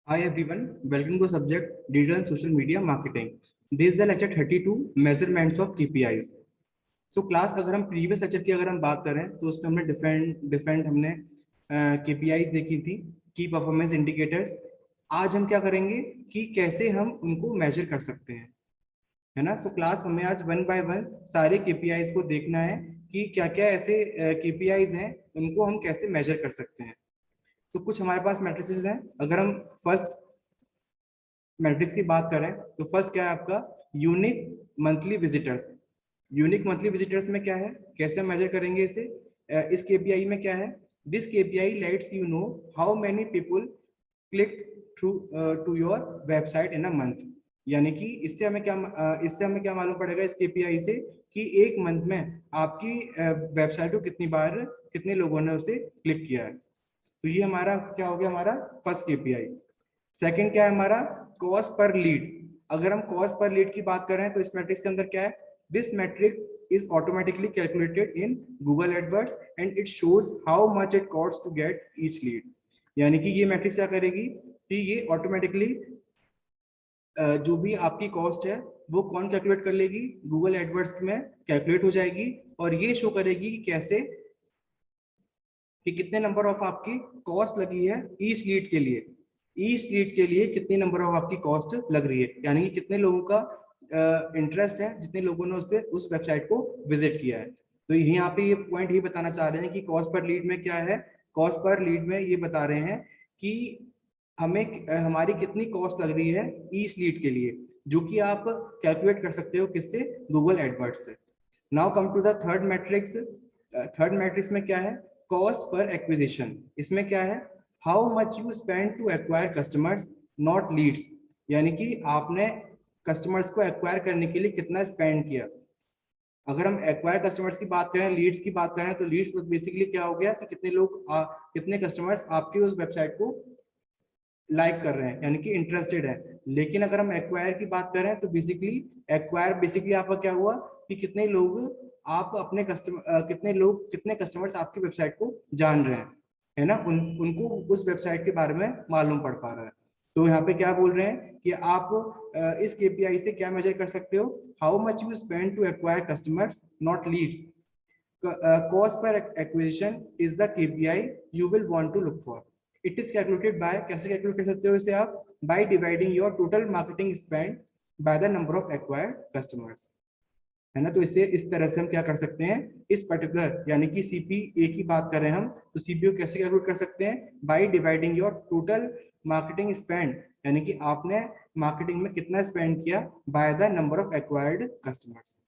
Hi everyone, welcome to subject Digital and Social Media Marketing. This is the lecture 32 Measurements of KPIs. So class अगर हम previous lecture की अगर हम बात करें तो उसमें हमने डिफरेंट हमने KPIs देखी थी, की परफॉर्मेंस इंडिकेटर्स। आज हम क्या करेंगे कि कैसे हम उनको मेजर कर सकते हैं, है ना। सो क्लास हमें आज वन बाय वन सारे KPIs को देखना है कि क्या क्या ऐसे KPIs हैं उनको हम कैसे मेजर कर सकते हैं। तो कुछ हमारे पास मैट्रिसेस हैं। अगर हम फर्स्ट मैट्रिक्स की बात करें तो फर्स्ट क्या है आपका unique monthly visitors. Unique monthly visitors में क्या है, कैसे मेजर करेंगे इसे। इस केपीआई में क्या है, this KPI lets you know how many people click through to your website in a month. यानी कि इससे हमें क्या मालूम पड़ेगा इस केपीआई से कि एक मंथ में आपकी वेबसाइट को कितनी बार कितने लोगों ने उसे क्लिक किया है। तो ये हमारा क्या हो गया, हमारा फर्स्ट केपीआई। सेकंड क्या है हमारा कॉस्ट पर लीड। अगर हम कॉस्ट पर लीड की बात करें तो इस मैट्रिक्स के अंदर क्या है, this metric is automatically calculated in Google AdWords and it shows how much it cost to get each lead. यानी कि ये मैट्रिक्स क्या करेगी कि ये ऑटोमेटिकली जो भी आपकी कॉस्ट है वो कौन कैलकुलेट कर लेगी, गूगल एडवर्ड्स में कैलकुलेट हो जाएगी और ये शो करेगी कि कैसे कि कितने नंबर ऑफ आपकी कॉस्ट लगी है ईच लीड के लिए। ईच लीड के लिए कितनी नंबर ऑफ आपकी कॉस्ट लग रही है, यानी कि कितने लोगों का इंटरेस्ट है, जितने लोगों ने उस पर उस वेबसाइट को विजिट किया है। तो यहाँ पे ये पॉइंट ये बताना चाह रहे हैं कि कॉस्ट पर लीड में क्या है, कॉस्ट पर लीड में ये बता रहे हैं कि हमें हमारी कितनी कॉस्ट लग रही है ईच लीड के लिए, जो कि आप कैलकुलेट कर सकते हो किससे, गूगल एडवर्ड्स से। Now come to the third metrics. Third metrics में क्या है, कॉस्ट पर एक्विजिशन। इसमें क्या है, how much you spend to acquire customers not leads. यानी कि आपने कस्टमर्स को एक्वायर करने के लिए कितना स्पेंड किया। अगर हम एक्वायर कस्टमर्स की बात करें, लीड्स की बात करें, तो लीड्स बेसिकली क्या हो गया कि कितने लोग कितने कस्टमर्स आपकी उस वेबसाइट को लाइक कर रहे हैं, यानी कि इंटरेस्टेड है। लेकिन अगर हम एक्वायर की बात करें तो बेसिकली आपका क्या हुआ कि कितने लोग आप अपने कस्टमर कितने कस्टमर्स आपकी वेबसाइट को जान रहे हैं, है ना, उनको उस वेबसाइट के बारे में मालूम पड़ पा रहा है। तो यहाँ पे क्या बोल रहे हैं कि आप इस केपीआई से क्या मेजर कर सकते हो, how much you spend to acquire customers not leads. Cost per acquisition is the KPI you will want to look for. It is calculated by, कैसे कैलकुलेट कर सकते हो इसे आप, by dividing your total marketing spend by the number of acquired customers, है ना। तो इसे इस तरह से हम क्या कर सकते हैं, इस पर्टिकुलर यानी कि सीपीए की बात करें हम तो सीपीओ कैसे कैलकुलेट कर सकते हैं, bye dividing your total marketing spend, यानी कि आपने मार्केटिंग में कितना स्पेंड किया bye the number of acquired customers.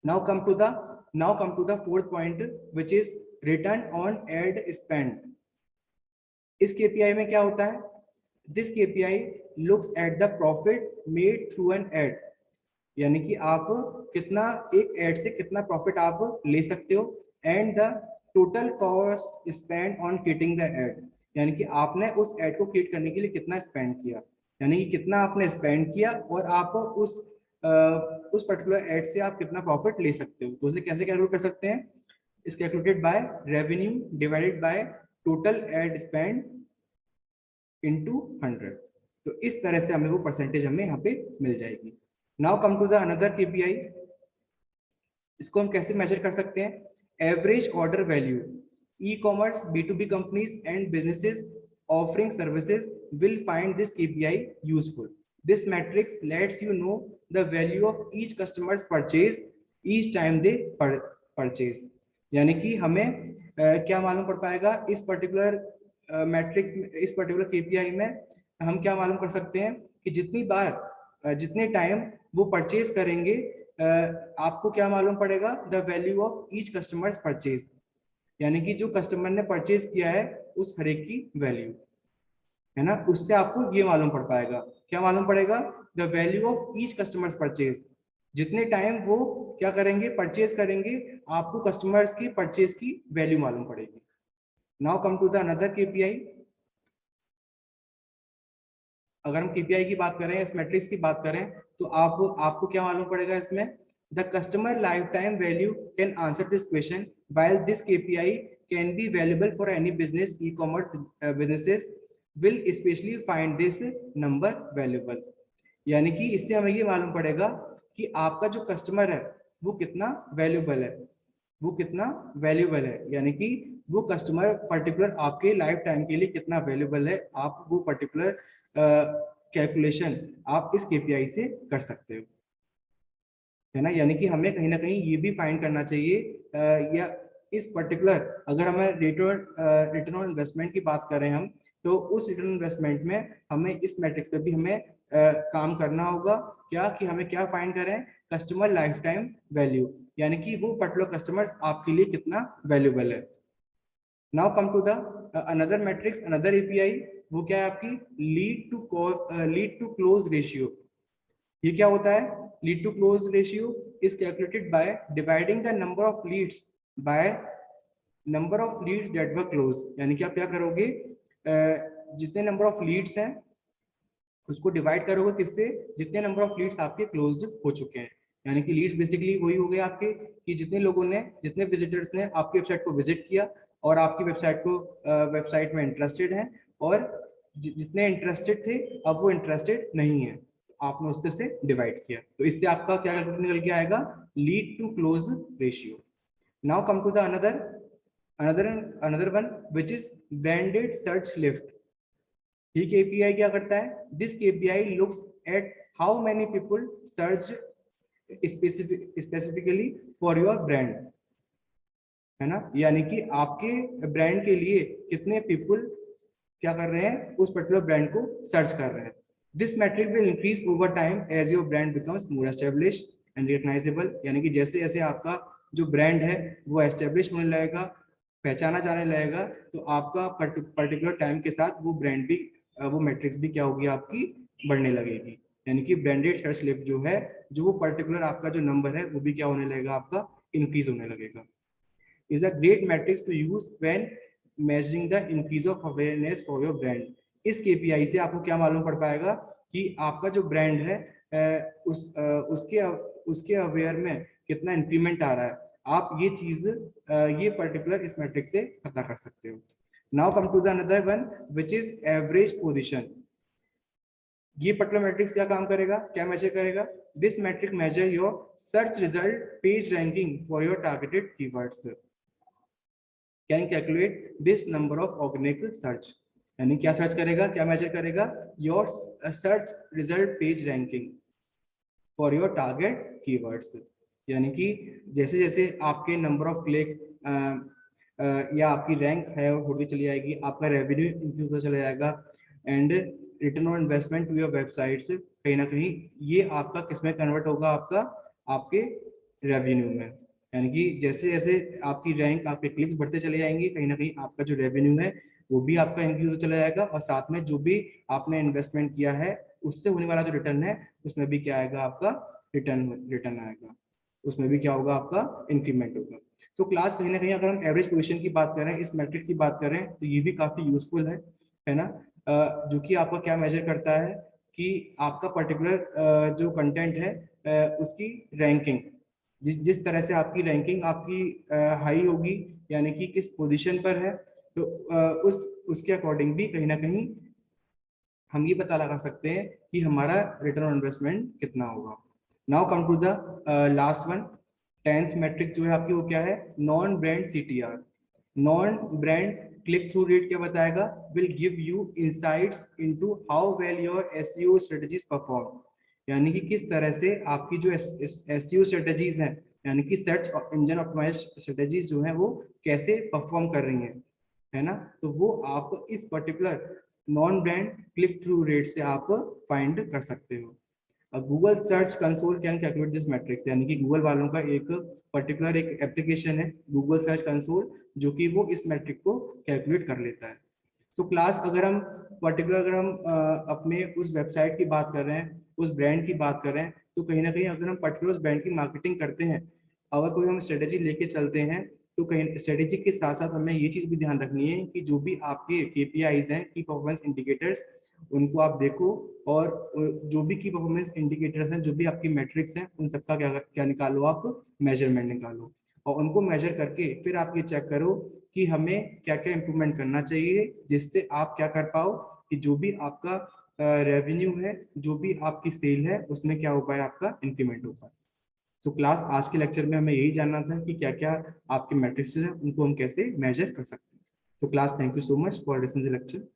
now come to the now come to the fourth point, which is return on ad spend। इस केपीआई में क्या होता है, this KPI looks at the profit made through an ad. यानी कि आप कितना एक एड से कितना प्रॉफिट आप ले सकते हो, and the total cost spend on creating the ad. यानी कि आपने उस एड को क्रिएट करने के लिए कितना स्पेंड किया, यानी कि कितना आपने स्पेंड किया और आप उस पर्टिकुलर एड से आप कितना प्रॉफिट ले सकते हो। तो उसे कैसे कैलकुलेट कर सकते हैं, इस calculated by revenue divided by total ad spend into 100। तो इस तरह से हमें वो परसेंटेज हमें यहाँ पे मिल जाएगी। Now come to the another KPI. इसको हम कैसे मेजर कर सकते हैं, average order value. E commerce B2B companies and businesses offering services will find this KPI useful. This matrix lets you know the value of each customer's purchase each time they purchase। यानी कि हमें क्या मालूम पड़ पाएगा इस particular matrix, इस particular KPI में हम क्या मालूम कर सकते हैं कि जितनी बार जितने टाइम वो परचेज करेंगे, आपको क्या मालूम पड़ेगा, the value of each customers purchase. यानी कि जो कस्टमर ने परचेज किया है उस हर एक की वैल्यू, है ना, उससे आपको ये मालूम पड़ पाएगा, क्या मालूम पड़ेगा, the value of each customers purchase. जितने टाइम वो क्या करेंगे, परचेज करेंगे, आपको कस्टमर्स की परचेज की वैल्यू मालूम पड़ेगी। Now come to the another KPI. अगर हम केपीआई की बात करें, इस मैट्रिक्स की बात करें, तो आपको क्या मालूम पड़ेगा इसमें, the customer life time value can answer this question while this KPI can be valuable for any business, e-commerce businesses will specially find this number valuable. यानी कि इससे हमें ये मालूम पड़ेगा कि आपका जो कस्टमर है वो कितना वैल्यूबल है, वो कितना वैल्यूबल है, यानी कि वो कस्टमर पर्टिकुलर आपके लाइफ टाइम के लिए कितना वैल्यूबल है। आप वो पर्टिकुलर कैलकुलेशन आप इस केपीआई से कर सकते हो, है ना। यानी कि हमें कहीं ना कहीं ये भी फाइंड करना चाहिए या इस पर्टिकुलर, अगर हमें रिटर्न ऑन इन्वेस्टमेंट की बात करें हम, तो उस रिटर्न इन्वेस्टमेंट में हमें इस मैट्रिक्स पे भी हमें काम करना होगा। क्या कि हमें क्या फाइंड करें, कस्टमर लाइफ टाइम वैल्यू, यानी कि वो पर्टिकुलर कस्टमर आपके लिए कितना वैल्यूबल है। Now come to the another metrics, another API, वो क्या है आपकी लीड टू क्लोज रेशियो। ये क्या होता है, lead to close ratio is calculated by dividing the number of leads by number of leads that were close. यानी कि आप क्या करोगे, जितने नंबर ऑफ लीड्स हैं उसको डिवाइड करोगे किससे, जितने नंबर ऑफ लीड्स आपके क्लोज हो चुके हैं। यानी कि लीड्स बेसिकली वही हो गए आपके कि जितने लोगों ने, जितने विजिटर्स ने आपकी वेबसाइट को विजिट किया और आपकी वेबसाइट में इंटरेस्टेड हैं, और जितने इंटरेस्टेड थे अब वो इंटरेस्टेड नहीं है, आपने उससे से डिवाइड किया, तो इससे आपका क्या निकल के आएगा, lead to close ratio. Now come to the another another one which is branded search lift. ये केपीआई क्या करता है, this KPI looks at how many people search specifically for your brand, है ना। यानी कि आपके ब्रांड के लिए कितने पीपल क्या कर रहे हैं, उस पर्टिकुलर ब्रांड को सर्च कर रहे हैं। This metric will increase over time as your brand becomes more establish and recognizable. यानी कि जैसे जैसे आपका जो ब्रांड है वो एस्टेब्लिश होने लगेगा, पहचाना जाने लगेगा, तो आपका पर्टिकुलर टाइम के साथ वो ब्रांड भी, वो मैट्रिक्स भी क्या होगी आपकी, बढ़ने लगेगी। यानी कि ब्रांडेड सर्च लिफ्ट जो है, जो वो पर्टिकुलर आपका जो नंबर है वो भी क्या होने लगेगा, आपका इंक्रीज होने लगेगा। is a great metrics to use when measuring the increase of awareness for your brand। इस KPI से आपको क्या मालूम पड़ पाएगा कि आपका जो ब्रांड है उसके अवेयर में कितना इंक्रीमेंट आ रहा है। आप ये चीज ये पर्टिकुलर इस मैट्रिक से पता कर सकते हो। Now come to the another one which is average position. ये पर्टिकुलर मैट्रिक्स क्या काम करेगा, क्या मेजर करेगा, this metric measure your search result page ranking for your targeted keywords, can calculate this number of organic search. यानी क्या search करेगा, क्या मेजर करेगा, your search result page ranking for your target keywords. यानी कि जैसे जैसे आपके नंबर ऑफ क्लिक्स या आपकी रैंक है वो बढ़ती चली जाएगी, आपका रेवेन्यू इंक्रीज होता चला जाएगा, and return on investment to your websites कहीं ना कहीं ये आपका किसमें कन्वर्ट होगा, आपका आपके रेवेन्यू में। यानी कि जैसे जैसे आपकी रैंक, आपके क्लिक्स बढ़ते चले जाएंगे, कहीं ना कहीं आपका जो रेवेन्यू है वो भी आपका इंक्रीज होता चला जाएगा, और साथ में जो भी आपने इन्वेस्टमेंट किया है उससे होने वाला जो रिटर्न है उसमें भी क्या आएगा, आपका रिटर्न आएगा, उसमें भी क्या होगा, आपका इंक्रीमेंट होगा। सो क्लास कहीं ना कहीं अगर हम एवरेज पोजीशन की बात करें, इस मैट्रिक की बात करें, तो ये भी काफी यूजफुल है ना। जो कि आपका क्या मेजर करता है कि आपका पर्टिकुलर जो कंटेंट है उसकी रैंकिंग, जिस तरह से आपकी रैंकिंग आपकी हाई होगी, यानी कि किस पोजीशन पर है, तो उसके अकॉर्डिंग भी कहीं ना कहीं हम ये पता लगा सकते हैं कि हमारा रिटर्न ऑन इन्वेस्टमेंट कितना होगा। Now come to the last one, 10th metric जो है आपकी वो क्या है, non brand CTR. Non brand click through rate क्या बताएगा, will give you insights into how well your SEO strategies perform. यानी कि किस तरह से आपकी जो एसईओ स्ट्रेटजीज हैं, यानी कि सर्च इंजन ऑप्टिमाइजेशन स्ट्रेटजीज जो है वो कैसे परफॉर्म कर रही हैं, है ना। तो वो आप इस particular non brand click through rate से आप फाइंड कर सकते हो। Google search console can calculate this matrix. यानी कि गूगल वालों का एक पर्टिकुलर एक एप्लीकेशन है गूगल सर्च कंसोल, जो कि वो इस मैट्रिक को कैलकुलेट कर लेता है। सो क्लास अगर हम पर्टिकुलर, अगर हम अपने उस वेबसाइट की बात कर रहे हैं, उस ब्रांड की बात कर रहे हैं, तो कहीं ना कहीं अगर हम पर्टिकुलर उस ब्रांड की मार्केटिंग करते हैं, अगर कोई हम स्ट्रेटेजी लेके चलते हैं, तो कहीं स्ट्रेटेजी के साथ साथ हमें ये चीज़ भी ध्यान रखनी है कि जो भी आपके केपीआईज हैं, की परफॉर्मेंस इंडिकेटर्स, उनको आप देखो, और जो भी की परफॉर्मेंस इंडिकेटर्स हैं, जो भी आपकी मैट्रिक्स हैं, उन सबका क्या क्या निकालो, आप मेजरमेंट निकालो, और उनको मेजर करके फिर आप ये चेक करो कि हमें क्या क्या इंप्रूवमेंट करना चाहिए, जिससे आप क्या कर पाओ, कि जो भी आपका रेवेन्यू है, जो भी आपकी सेल है, उसमें क्या हो पाए, आपका इंक्रीमेंट हो पाए। तो क्लास आज के लेक्चर में हमें यही जानना था कि क्या क्या आपके मैट्रिक्स हैं, उनको हम कैसे मेजर कर सकते हैं। तो class, thank you so much for listening the lecture.